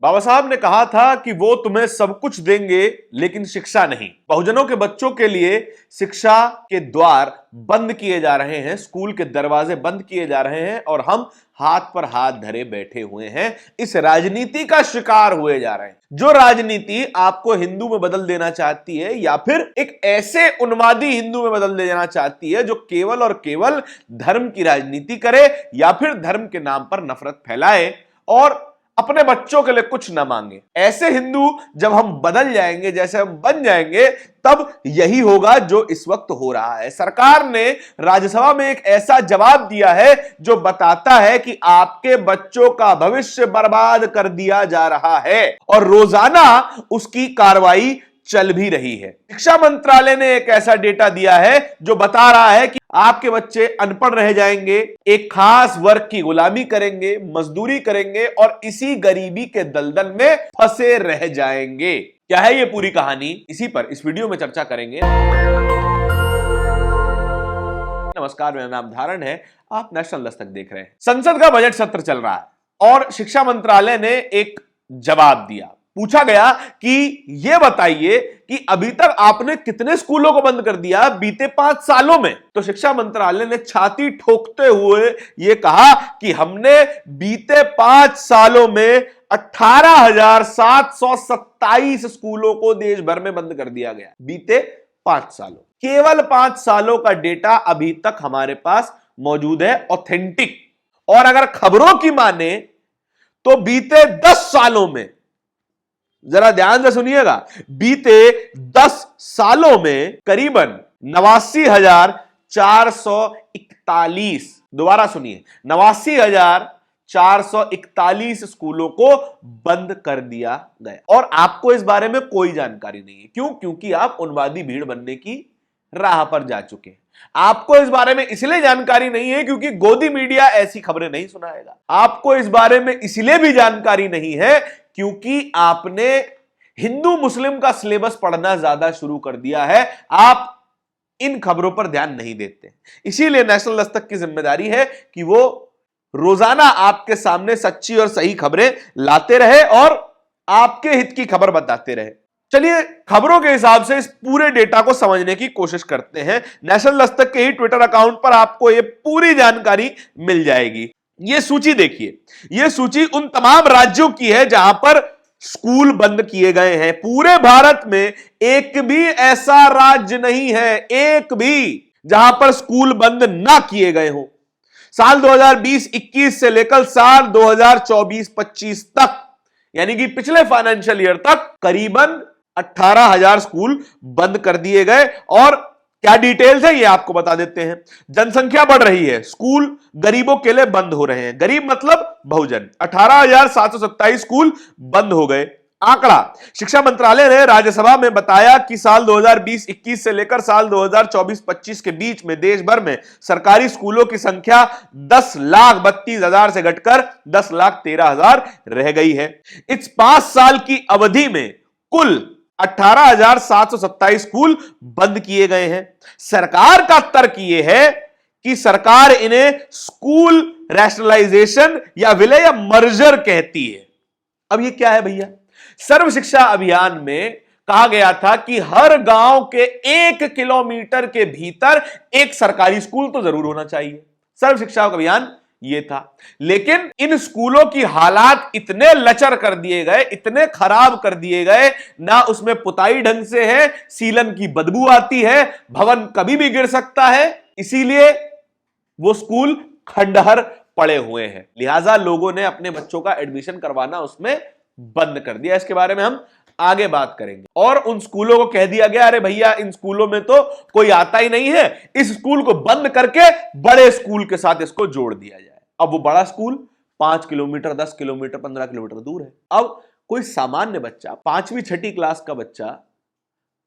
बाबा साहब ने कहा था कि वो तुम्हें सब कुछ देंगे लेकिन शिक्षा नहीं। बहुजनों के बच्चों के लिए शिक्षा के द्वार बंद किए जा रहे हैं, स्कूल के दरवाजे बंद किए जा रहे हैं और हम हाथ पर हाथ धरे बैठे हुए हैं, इस राजनीति का शिकार हुए जा रहे हैं। जो राजनीति आपको हिंदू में बदल देना चाहती है या फिर एक ऐसे उन्मादी हिंदू में बदल देना चाहती है जो केवल और केवल धर्म की राजनीति करे या फिर धर्म के नाम पर नफरत फैलाए और अपने बच्चों के लिए कुछ ना मांगे, ऐसे हिंदू जब हम बदल जाएंगे, जैसे हम बन जाएंगे, तब यही होगा जो इस वक्त हो रहा है। सरकार ने राज्यसभा में एक ऐसा जवाब दिया है जो बताता है कि आपके बच्चों का भविष्य बर्बाद कर दिया जा रहा है और रोजाना उसकी कार्रवाई चल भी रही है। शिक्षा मंत्रालय ने एक ऐसा डेटा दिया है जो बता रहा है कि आपके बच्चे अनपढ़ रह जाएंगे, एक खास वर्ग की गुलामी करेंगे, मजदूरी करेंगे और इसी गरीबी के दलदल में फंसे रह जाएंगे। क्या है ये पूरी कहानी, इसी पर इस वीडियो में चर्चा करेंगे। नमस्कार, मेरा नाम धारण है, आप नेशनल दस्तक देख रहे हैं। संसद का बजट सत्र चल रहा है और शिक्षा मंत्रालय ने एक जवाब दिया। पूछा गया कि यह बताइए कि अभी तक आपने कितने स्कूलों को बंद कर दिया बीते 5 सालों में। तो शिक्षा मंत्रालय ने छाती ठोकते हुए यह कहा कि हमने बीते 5 सालों में 18,727 स्कूलों को देश भर में बंद कर दिया गया। बीते 5 सालों, केवल 5 सालों का डेटा अभी तक हमारे पास मौजूद है, ऑथेंटिक। और अगर खबरों की माने तो बीते 10 सालों में, जरा ध्यान से सुनिएगा, बीते 10 सालों में करीबन 89,441, दोबारा सुनिए, 89,441 स्कूलों को बंद कर दिया गया। और आपको इस बारे में कोई जानकारी नहीं है। क्यों? क्योंकि आप उन्मादी भीड़ बनने की राह पर जा चुके हैं। आपको इस बारे में इसलिए जानकारी नहीं है क्योंकि गोदी मीडिया ऐसी खबरें नहीं सुनाएगा। आपको इस बारे में इसलिए भी जानकारी नहीं है क्योंकि आपने हिंदू मुस्लिम का सिलेबस पढ़ना ज्यादा शुरू कर दिया है। आप इन खबरों पर ध्यान नहीं देते। इसीलिए नेशनल दस्तक की जिम्मेदारी है कि वो रोजाना आपके सामने सच्ची और सही खबरें लाते रहे और आपके हित की खबर बताते रहे। चलिए खबरों के हिसाब से इस पूरे डेटा को समझने की कोशिश करते हैं। नेशनल दस्तक के ही ट्विटर अकाउंट पर आपको यह पूरी जानकारी मिल जाएगी। यह सूची देखिए, यह सूची उन तमाम राज्यों की है जहां पर स्कूल बंद किए गए हैं। पूरे भारत में एक भी ऐसा राज्य नहीं है, एक भी, जहां पर स्कूल बंद ना किए गए हो। साल 2020-21 से लेकर साल 2024-25 तक, यानी कि पिछले फाइनेंशियल ईयर तक करीबन 18,000 स्कूल बंद कर दिए गए। और क्या डिटेल्स है ये आपको बता देते हैं। जनसंख्या बढ़ रही है, स्कूल गरीबों के लिए बंद हो रहे हैं। गरीब मतलब बहुजन। 18,727 स्कूल बंद हो गए। आंकड़ा शिक्षा मंत्रालय ने राज्यसभा में बताया कि साल 2020-21 से लेकर साल 2024-25 के बीच में देश भर में सरकारी स्कूलों की संख्या 10,32,000 से घटकर 10,13,000 रह गई है। इस 5 साल की अवधि में कुल 18,727 स्कूल बंद किए गए हैं। सरकार का तर्क यह है कि सरकार इन्हें स्कूल रैशनलाइजेशन या विलय या मर्जर कहती है। अब ये क्या है भैया? सर्व शिक्षा अभियान में कहा गया था कि हर गांव के 1 किलोमीटर के भीतर एक सरकारी स्कूल तो जरूर होना चाहिए। सर्व शिक्षा अभियान ये था। लेकिन इन स्कूलों की हालात इतने लचर कर दिए गए, इतने खराब कर दिए गए, ना उसमें पुताई ढंग से है, सीलन की बदबू आती है, भवन कभी भी गिर सकता है, इसीलिए वो स्कूल खंडहर पड़े हुए हैं। लिहाजा लोगों ने अपने बच्चों का एडमिशन करवाना उसमें बंद कर दिया। इसके बारे में हम आगे बात करेंगे। और उन स्कूलों को कह दिया गया, अरे भैया इन स्कूलों में तो कोई आता ही नहीं है, इस स्कूल को बंद करके बड़े स्कूल के साथ इसको जोड़ दिया जाए। अब वो बड़ा स्कूल 5 किलोमीटर, 10 किलोमीटर, 15 किलोमीटर दूर है। अब कोई सामान्य बच्चा, 5वीं 6ठी क्लास का बच्चा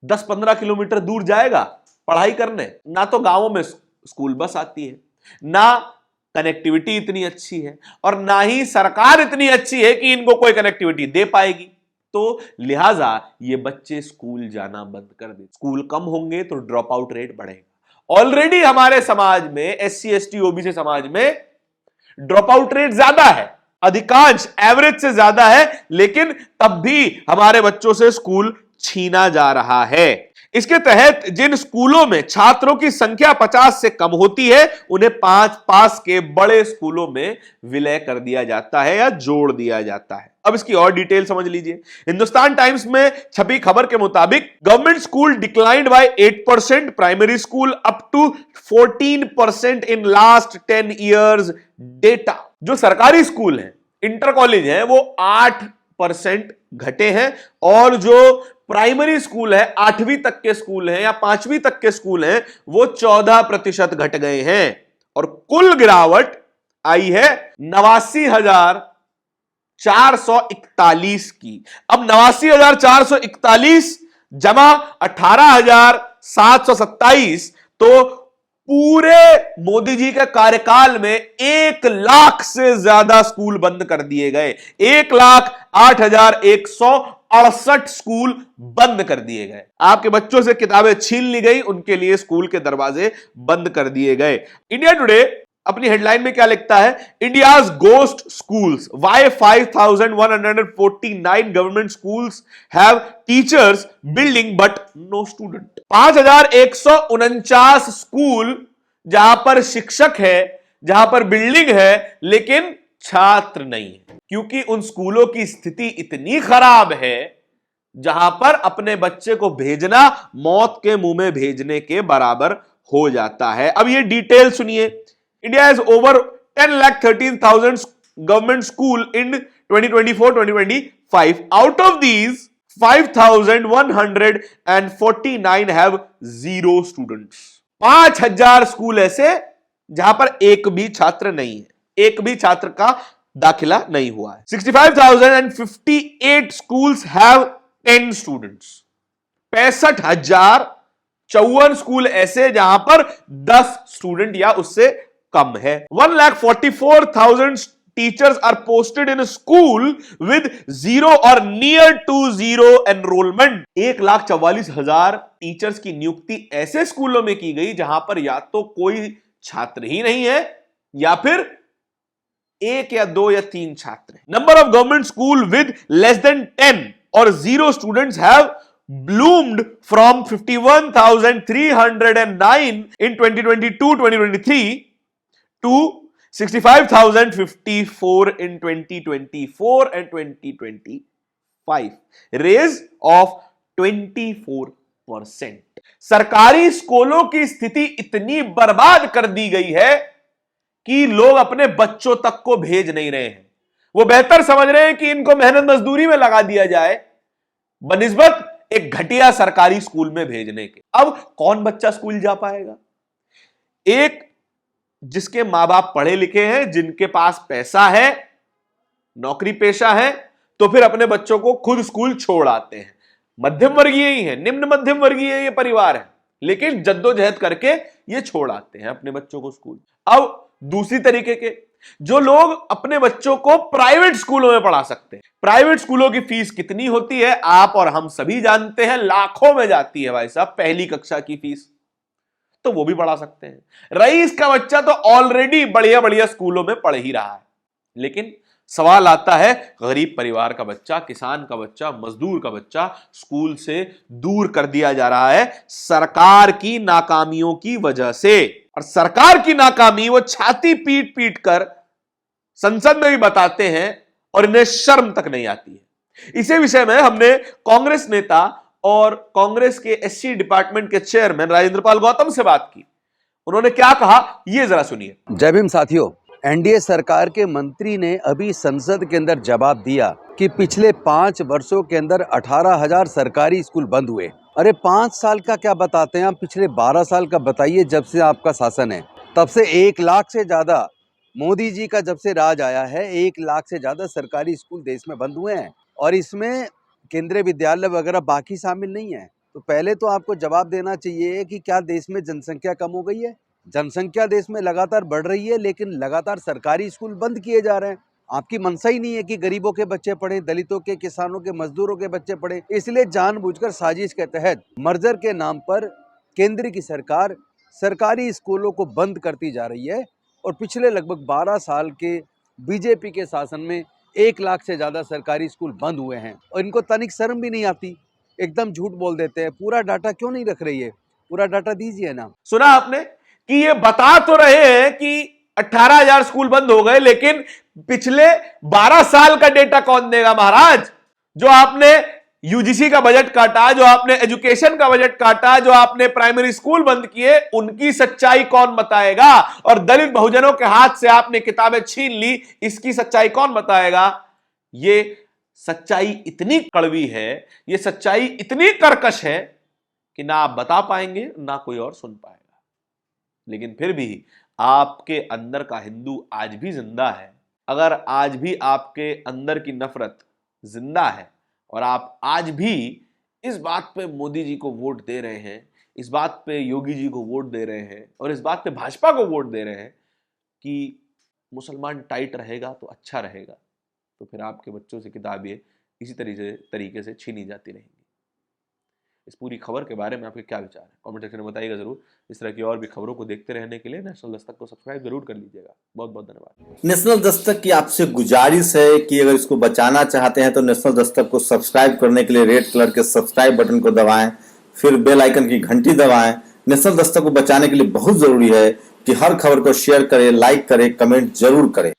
10-15 किलोमीटर दूर जाएगा पढ़ाई करने। ना तो गांवों में स्कूल बस आती है, ना कनेक्टिविटी इतनी अच्छी है, और ना ही सरकार इतनी अच्छी है कि इनको कोई कनेक्टिविटी दे पाएगी। तो लिहाजा ये बच्चे स्कूल जाना बंद कर दे। स्कूल कम होंगे तो ड्रॉप आउट रेट बढ़ेगा। ऑलरेडी हमारे समाज में, SC ST OBC समाज में ड्रॉप आउट रेट ज्यादा है। अधिकांश एवरेज से ज्यादा है, लेकिन तब भी हमारे बच्चों से स्कूल छीना जा रहा है। इसके तहत जिन स्कूलों में छात्रों की संख्या 50 से कम होती है उन्हें 5 पास के बड़े स्कूलों में विलय कर दिया जाता है या जोड़ दिया जाता है। अब इसकी और डिटेल समझ लीजिए। हिंदुस्तान टाइम्स में छपी खबर के मुताबिक government school declined by 8%, primary school up to 14% in last 10 years data. जो सरकारी स्कूल हैं, इंटर कॉलेज हैं, वो 8% घटे हैं और जो प्राइमरी स्कूल है, 8वीं तक के स्कूल हैं या 5वीं तक के स्कूल हैं, वो 14% घट गए हैं और कुल गिरावट आई है 89,441 की। अब 89,441 जमा 18,727, तो पूरे मोदी जी के कार्यकाल में 1 लाख से ज्यादा स्कूल बंद कर दिए गए। 1,08,168 स्कूल बंद कर दिए गए। आपके बच्चों से किताबें छीन ली गई, उनके लिए स्कूल के दरवाजे बंद कर दिए गए। इंडिया टुडे अपनी हेडलाइन में क्या लिखता है? India's ghost schools, why 5,149 government schools have teachers building but no student. 5,149 school जहां पर शिक्षक है, जहां पर बिल्डिंग है, लेकिन छात्र नहीं है, क्योंकि उन स्कूलों की स्थिति इतनी खराब है जहां पर अपने बच्चे को भेजना मौत के मुंह में भेजने के बराबर हो जाता है। अब ये डिटेल सुनिए। India has over 10,13,000 government school in 2024-2025. Out of these, 5,149 have 0 students. 5,000 school ऐसे जहां पर एक भी छात्र नहीं है, एक भी छात्र का दाखिला नहीं हुआ है। 65,058 schools have 10 students. 65,054 स्कूल ऐसे जहां पर 10 स्टूडेंट या उससे कम है। 1,44,000 teachers are posted in school with 0 और नियर टू 0 एनरोलमेंट। 1,44,000 टीचर्स की नियुक्ति ऐसे स्कूलों में की गई जहां पर या तो कोई छात्र ही नहीं है या फिर 1 या 2 या 3 छात्र हैं। Number of government school with less than 10 और 0 students have bloomed from 51,309 in 2022-2023 to 65,054 in 2024 and 2025, raise of 24%। सरकारी स्कूलों की स्थिति इतनी बर्बाद कर दी गई है कि लोग अपने बच्चों तक को भेज नहीं रहे हैं। वो बेहतर समझ रहे हैं कि इनको मेहनत मजदूरी में लगा दिया जाए बनिस्बत एक घटिया सरकारी स्कूल में भेजने के। अब कौन बच्चा स्कूल जा पाएगा? एक जिसके मां बाप पढ़े लिखे हैं, जिनके पास पैसा है, नौकरी पेशा है, तो फिर अपने बच्चों को खुद स्कूल छोड़ आते हैं। मध्यम वर्गीय ही है, निम्न मध्यम वर्गीय ये परिवार है, लेकिन जद्दोजहद करके ये छोड़ आते हैं अपने बच्चों को स्कूल। अब दूसरी तरीके के जो लोग अपने बच्चों को प्राइवेट स्कूलों में पढ़ा सकते हैं। प्राइवेट स्कूलों की फीस कितनी होती है आप और हम सभी जानते हैं, लाखों में जाती है भाई साहब पहली कक्षा की फीस, तो वो भी पढ़ा सकते हैं। रईस का बच्चा तो ऑलरेडी बढ़िया बढ़िया स्कूलों में पढ़ ही रहा है, लेकिन सवाल आता है गरीब परिवार का बच्चा, किसान का बच्चा, मजदूर का बच्चा स्कूल से दूर कर दिया जा रहा है सरकार की नाकामियों की वजह से। और सरकार की नाकामी वो छाती पीट पीट कर संसद में भी बताते हैं और इन्हें शर्म तक नहीं आती है। इसी विषय में हमने कांग्रेस नेता और कांग्रेस के एससी डिपार्टमेंट के चेयरमैन राजेंद्र पाल गौतम से बात की। उन्होंने क्या कहा ये जरा सुनिए। जय भीम साथियों, एनडीए सरकार के मंत्री ने अभी संसद के अंदर जवाब दिया कि पिछले 5 वर्षों के अंदर 18,000 सरकारी स्कूल बंद हुए। अरे 5 साल का क्या बताते हैं आप, पिछले 12 साल का बताइए। जब से आपका शासन है तब से 1 लाख से ज्यादा, मोदी जी का जब से राज आया है 1 लाख से ज्यादा सरकारी स्कूल देश में बंद हुए हैं, और इसमें केंद्रीय विद्यालय वगैरह बाकी शामिल नहीं है। तो पहले तो आपको जवाब देना चाहिए कि क्या देश में जनसंख्या कम हो गई है? जनसंख्या देश में लगातार बढ़ रही है, लेकिन लगातार सरकारी स्कूल बंद किए जा रहे हैं। आपकी मंशा ही नहीं है कि गरीबों के बच्चे पढ़े, दलितों के, किसानों के, मजदूरों के बच्चे पढ़े। इसलिए जानबूझकर साजिश के तहत मर्जर के नाम पर केंद्र की सरकार सरकारी स्कूलों को बंद करती जा रही है। और पिछले लगभग 12 साल के बीजेपी के शासन में 1 लाख से ज्यादा सरकारी स्कूल बंद हुए हैं और इनको तनिक शर्म भी नहीं आती, एकदम झूठ बोल देते हैं। पूरा डाटा क्यों नहीं रख रही है? पूरा डाटा दीजिए ना। सुना आपने कि ये बता तो रहे हैं कि 18,000 स्कूल बंद हो गए, लेकिन पिछले 12 साल का डेटा कौन देगा महाराज? जो आपने यूजीसी का बजट काटा, जो आपने एजुकेशन का बजट काटा, जो आपने प्राइमरी स्कूल बंद किए, उनकी सच्चाई कौन बताएगा? और दलित बहुजनों के हाथ से आपने किताबें छीन ली, इसकी सच्चाई कौन बताएगा? ये सच्चाई इतनी कड़वी है, ये सच्चाई इतनी कर्कश है कि ना आप बता पाएंगे, ना कोई और सुन पाएगा। लेकिन फिर भी आपके अंदर का हिंदू आज भी जिंदा है। अगर आज भी आपके अंदर की नफरत जिंदा है और आप आज भी इस बात पे मोदी जी को वोट दे रहे हैं, इस बात पे योगी जी को वोट दे रहे हैं और इस बात पे भाजपा को वोट दे रहे हैं कि मुसलमान टाइट रहेगा तो अच्छा रहेगा, तो फिर आपके बच्चों से किताबें इसी तरीके से छीनी जाती रहेंगी। इस पूरी खबर के बारे में आपके क्या विचार है? कमेंट सेक्शन में बताइएगा जरूर। इस तरह की और भी खबरों को देखते रहने के लिए नेशनल दस्तक को सब्सक्राइब जरूर कर लीजिएगा। बहुत बहुत धन्यवाद। नेशनल दस्तक की आपसे गुजारिश है कि अगर इसको बचाना चाहते हैं तो नेशनल दस्तक को सब्सक्राइब करने के लिए रेड कलर के सब्सक्राइब बटन को दबाएं, फिर बेल आइकन की घंटी दबाएं। नेशनल दस्तक को बचाने के लिए बहुत जरूरी है कि हर खबर को शेयर करें, लाइक करें, कमेंट जरूर करें।